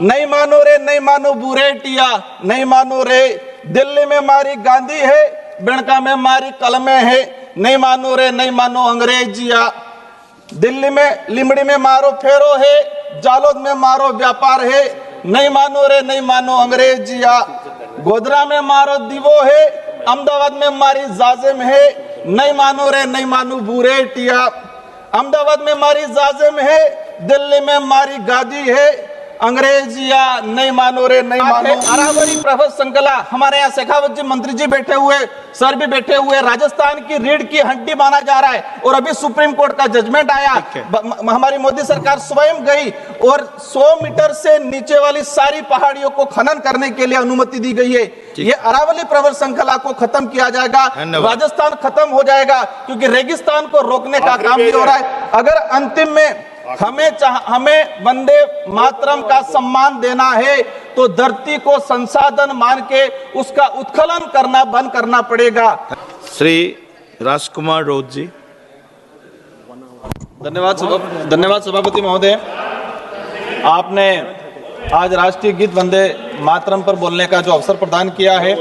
नहीं मानो रे नहीं मानो बुरेटिया, नहीं मानो रे दिल्ली में मारी गांधी है, बिणका में मारी कलमे है, नहीं मानो रे नहीं मानो अंग्रेजिया। दिल्ली में लिमड़ी में मारो फेरो है, जालोद में मारो व्यापार है, नहीं मानो रे नहीं मानो अंग्रेजिया। गोधरा में मारो दीवो है, अहमदाबाद में मारी जाजिम है, नहीं मानो रे नहीं मानो बुरेटिया। अहमदाबाद में मारी जाजिम है, दिल्ली में मारी गादी है, अंग्रेजिया, नहीं मानो रे नहीं मानो। अरावली प्रफुल्ल संकला, हमारे यहाँ शेखावत जी मंत्री जी बैठे हुए, सर भी बैठे हुए। राजस्थान की रीढ़ की हड्डी माना जा रहा है और अभी सुप्रीम कोर्ट का जजमेंट आया। हमारी मोदी सरकार स्वयं गई और 100 मीटर से नीचे वाली सारी पहाड़ियों को खनन करने के लिए अनुमति दी गई है। ये अरावली प्रफुल्ल संकला को खत्म किया जाएगा, राजस्थान खत्म हो जाएगा, क्योंकि रेगिस्तान को रोकने का काम भी हो रहा है। अगर अंतिम में हमें वंदे मातरम का सम्मान देना है तो धरती को संसाधन मान के उसका उत्खनन करना बंद करना पड़ेगा। श्री राजकुमार रोज जी। धन्यवाद सभापति महोदय। आपने आज राष्ट्रीय गीत वंदे मातरम पर बोलने का जो अवसर प्रदान किया है।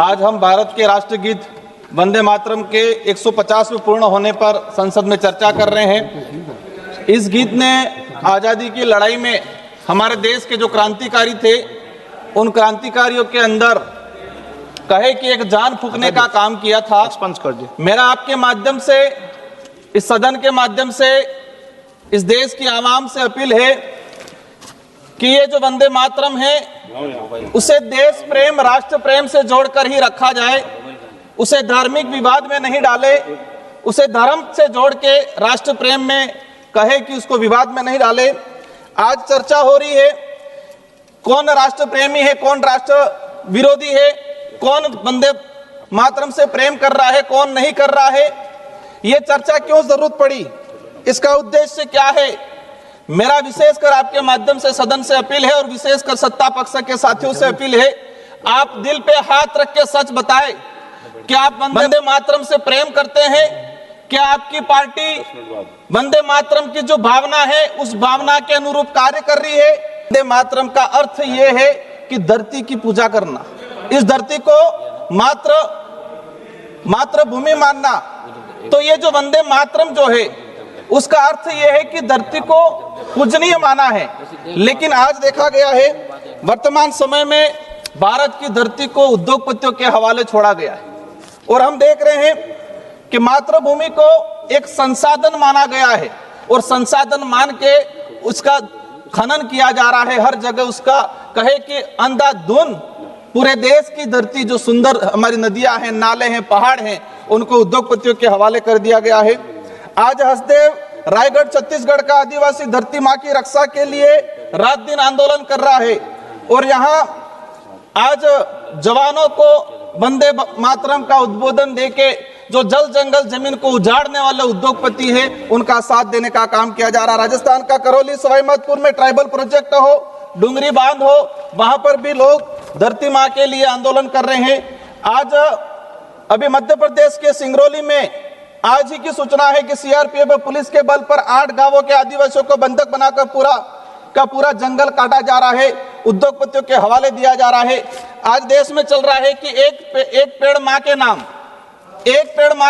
आज हम भारत के राष्ट्रीय गीत वंदे मातरम के 150वें पूर्ण होने पर संसद में चर्चा कर रहे हैं। इस गीत ने आजादी की लड़ाई में हमारे देश के जो क्रांतिकारी थे, उन क्रांतिकारियों के अंदर कहे कि एक जान फूंकने का काम किया था। मेरा आपके माध्यम से, इस सदन के माध्यम से इस देश की आवाम से अपील है कि ये जो वंदे मातरम है उसे देश प्रेम, राष्ट्र प्रेम से जोड़कर ही रखा जाए, उसे धार्मिक विवाद में नहीं डाले, उसे धर्म से जोड़ के राष्ट्र प्रेम में कहे कि उसको विवाद में नहीं डाले। आज चर्चा हो रही है कौन राष्ट्र प्रेमी है, कौन राष्ट्र विरोधी है, कौन वंदे मातरम से प्रेम कर रहा है, कौन नहीं कर रहा है। ये चर्चा क्यों जरूरत पड़ी, इसका उद्देश्य क्या है। मेरा विशेषकर आपके माध्यम से सदन से अपील है और विशेषकर सत्ता पक्ष के साथियों से अपील है, आप दिल पे हाथ रख के सच बताएं कि आप वंदे मातरम से प्रेम करते हैं। क्या आपकी पार्टी वंदे मातरम की जो भावना है उस भावना के अनुरूप कार्य कर रही है। वंदे मातरम का अर्थ ये है कि धरती की पूजा करना, इस धरती को मात्र भूमि मानना। तो ये जो वंदे मातरम जो है उसका अर्थ ये है कि धरती को पूजनीय माना है। लेकिन आज देखा गया है वर्तमान समय में भारत की धरती को उद्योगपतियों के हवाले छोड़ा गया है और हम देख रहे हैं कि मातृभूमि को एक संसाधन माना गया है और संसाधन मान के उसका खनन किया जा रहा है। हर जगह उसका कहे कि अंधाधुन पूरे देश की धरती, जो सुंदर हमारी नदियां हैं, नाले हैं, पहाड़ हैं, उनको उद्योगपतियों के हवाले कर दिया गया है। आज हसदेव रायगढ़ छत्तीसगढ़ का आदिवासी धरती माँ की रक्षा के लिए रात दिन आंदोलन कर रहा है और यहाँ आज जवानों को वंदे मातरम का उद्बोधन देके जो जल जंगल जमीन को उजाड़ने वाले उद्योगपति है उनका साथ देने का काम किया जा रहा है। राजस्थान का करौली सवाईमाधोपुर में ट्राइबल प्रोजेक्ट हो, डुंगरी बांध हो, वहां पर भी लोग धरती माँ के लिए आंदोलन कर रहे हैं। आज अभी मध्य प्रदेश के सिंगरौली में आज ही की सूचना है कि सीआरपीएफ पुलिस के बल पर 8 गांवों के आदिवासियों को बंधक बनाकर पूरा जंगल काटा जा रहा है, उद्योगपतियों के हवाले दिया जा रहा है। आज देश में चल रहा है कि एक पेड़ माँ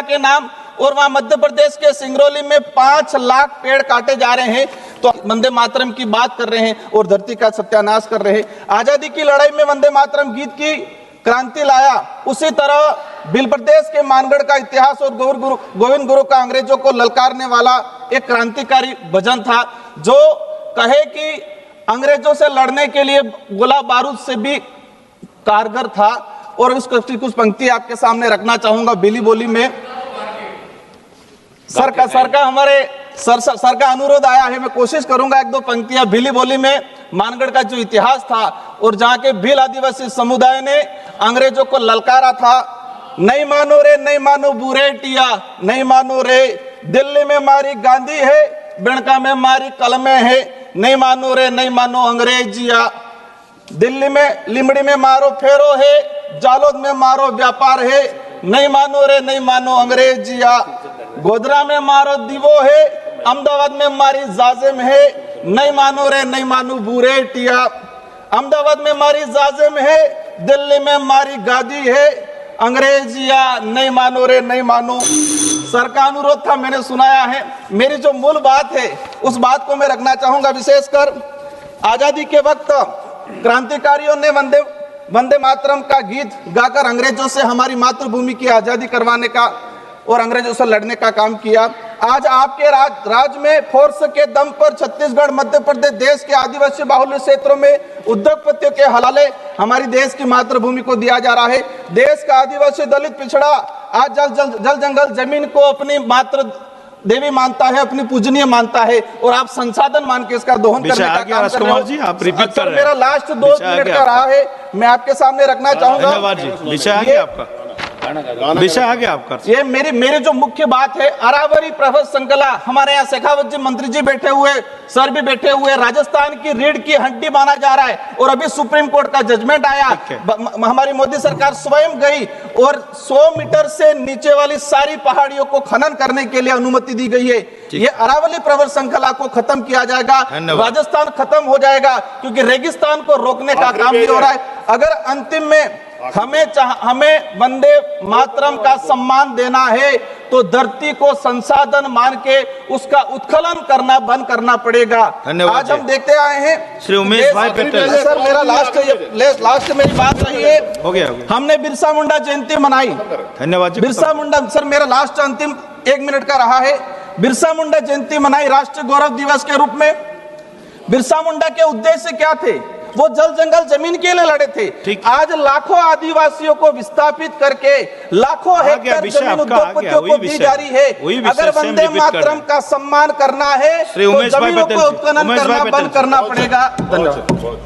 के नाम और वहां मध्य प्रदेश के सिंगरौली में 5 लाख पेड़ काटे जा रहे हैं। तो वंदे मातरम की बात कर रहे हैं और धरती का सत्यानाश कर रहे हैं। आजादी की लड़ाई में वंदे मातरम गीत की क्रांति लाया, उसी तरह भील प्रदेश के मानगढ़ का इतिहास और गोविंद गुरु का अंग्रेजों को ललकारने वाला एक क्रांतिकारी भजन था, जो कहे कि अंग्रेजों से लड़ने के लिए गोला बारूद से भी कारगर था। और उसकी कुछ पंक्ति आपके सामने रखना चाहूंगा भीली बोली में। सर का हमारे सर का अनुरोध आया है, मैं कोशिश करूंगा 1-2 पंक्तियां भीली बोली में मानगढ़ का जो इतिहास था और जहां के भील आदिवासी समुदाय ने अंग्रेजों को ललकारा था। नहीं मानो रे नहीं मानो बुरेटिया, नहीं मानो रे दिल्ली में मारी गांधी है, बिणका में मारी कलमे है, नहीं मानो रे नहीं मानो अंग्रेजिया। दिल्ली में लिमड़ी में मारो फेरो है, जालोद में मारो व्यापार है, नहीं मानो रे नहीं मानो अंग्रेजिया। गोधरा में मारो दीवो है, अहमदाबाद में मारी जाजिम है, नहीं मानो रे नहीं मानो बूरे टिया, अहमदाबाद में मारी जाजिम है, दिल्ली में मारी गादी है, अंग्रेजिया नहीं मानो रे नहीं मानो। सर का अनुरोध था, मैंने सुनाया है। मेरी जो मूल बात है उस बात को मैं रखना चाहूंगा। विशेषकर आजादी के वक्त क्रांतिकारियों ने वंदे मातरम का गीत गाकर अंग्रेजों से हमारी मातृभूमि की आजादी करवाने का और अंग्रेजों से लड़ने का काम किया। आज आपके राज में फोर्स के दम पर छत्तीसगढ़, मध्य प्रदेश, देश के आदिवासी बाहुल्य क्षेत्रों में उद्योगपतियों के हवाले हमारी देश की मातृभूमि को दिया जा रहा है। देश का आदिवासी, दलित, पिछड़ा आज जल जंगल जमीन को अपनी मातृ देवी मानता है, अपनी पूजनीय मानता है, और आप संसाधन मान के इसका दोहन करने का काम कर रहे हो। जी, आप रिपीट कर रहे हैं। मेरा लास्ट 2 मिनट का रहा है, मैं आपके सामने रखना चाहूंगा। धन्यवाद जी, विषय आ गया आपका, विषय आ गया आपका। ये मेरी जो मुख्य बात है, अरावरी प्रभा श्रृंखला, हमारे यहाँ शेखावत जी मंत्री जी बैठे हुए, सर भी बैठे हुए, राजस्थान की रीढ़ की हड्डी माना जा रहा है, और अभी सुप्रीम कोर्ट का जजमेंट आया। हमारी मोदी सरकार स्वयं गई और 100 मीटर से नीचे वाली सारी पहाड़ियों को खनन करने के लिए अनुमति दी गई है। ये अरावली प्रभा श्रृंखला को खत्म किया जाएगा, राजस्थान खत्म हो जाएगा, क्योंकि रेगिस्तान को रोकने का काम भी हो रहा है। अगर अंतिम में हमें वंदे मातरम का सम्मान देना है तो धरती को संसाधन मान के उसका उत्खनन करना बंद करना पड़ेगा। आज हम देखते आए हैं श्री उमेश भाई पटेल। सर मेरा लास्ट मेरी बात रही है, हो गया। हमने बिरसा मुंडा जयंती मनाई। धन्यवाद जी। बिरसा मुंडा, सर मेरा लास्ट अंतिम 1 मिनट का रहा है। बिरसा मुंडा जयंती मनाई राष्ट्रीय गौरव दिवस के रूप में। बिरसा मुंडा के उद्देश्य क्या थे? वो जल जंगल जमीन के लिए लड़े थे। आज लाखों आदिवासियों को विस्थापित करके लाखों हेक्टेयर जमीन उद्योगपतियों को दी जा रही है। अगर वंदे मातरम का सम्मान करना है तो जमीनों को उत्खनन करना बंद करना पड़ेगा। धन्यवाद।